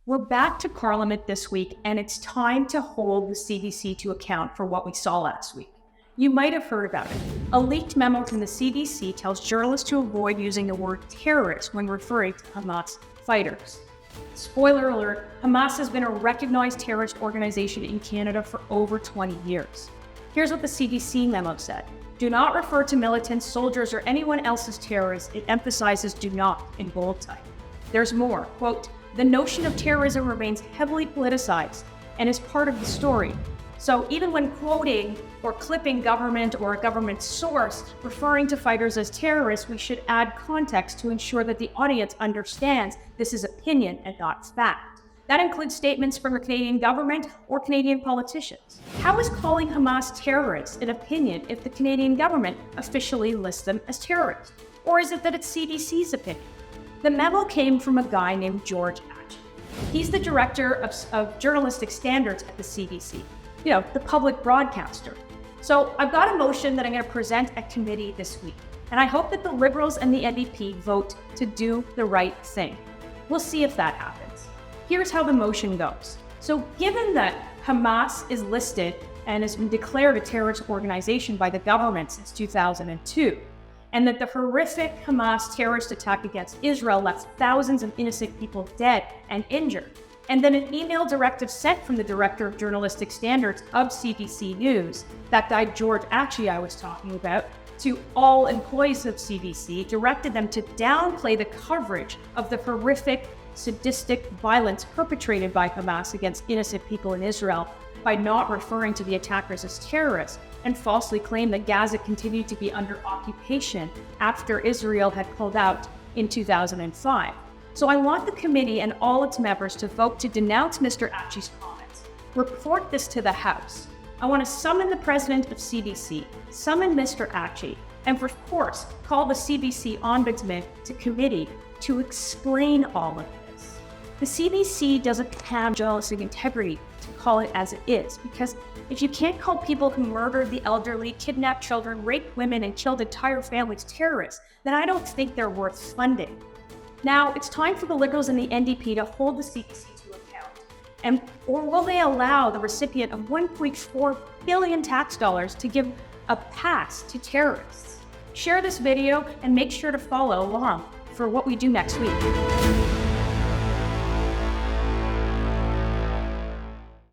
We're back to Parliament this week, and it's time to hold the CBC to account for what we saw last week. You might have heard about it. A leaked memo from the CBC tells journalists to avoid using the word terrorist when referring to Hamas fighters. Spoiler alert, Hamas has been a recognized terrorist organization in Canada for over 20 years. Here's what the CBC memo said. Do not refer to militants, soldiers, or anyone else as terrorists. It emphasizes do not in bold type. There's more, quote, the notion of terrorism remains heavily politicized and is part of the story. So even when quoting or clipping government or a government source referring to fighters as terrorists, we should add context to ensure that the audience understands this is opinion and not fact. That includes statements from the Canadian government or Canadian politicians. How is calling Hamas terrorists an opinion if the Canadian government officially lists them as terrorists? Or is it that it's CBC's opinion? The memo came from a guy named George Atchie. He's the director of journalistic standards at the CBC, the public broadcaster. So I've got a motion that I'm going to present at committee this week, and I hope that the Liberals and the NDP vote to do the right thing. We'll see if that happens. Here's how the motion goes. So given that Hamas is listed and has been declared a terrorist organization by the government since 2002, and that the horrific Hamas terrorist attack against Israel left thousands of innocent people dead and injured, and then an email directive sent from the Director of Journalistic Standards of CBC News, that guy George Atchie I was talking about, to all employees of CBC, directed them to downplay the coverage of the horrific, sadistic violence perpetrated by Hamas against innocent people in Israel by not referring to the attackers as terrorists, and falsely claimed that Gaza continued to be under occupation after Israel had pulled out in 2005. So I want the committee and all its members to vote to denounce Mr. Atchie's comments, report this to the House. I want to summon the president of CBC, summon Mr. Atchie, and of course, call the CBC Ombudsman to committee to explain all of this. The CBC doesn't have journalistic integrity to call it as it is, because if you can't call people who murdered the elderly, kidnapped children, raped women, and killed entire families terrorists, then I don't think they're worth funding. Now, it's time for the Liberals and the NDP to hold the CBC to account. Or will they allow the recipient of $1.4 billion tax dollars to give a pass to terrorists? Share this video and make sure to follow along for what we do next week.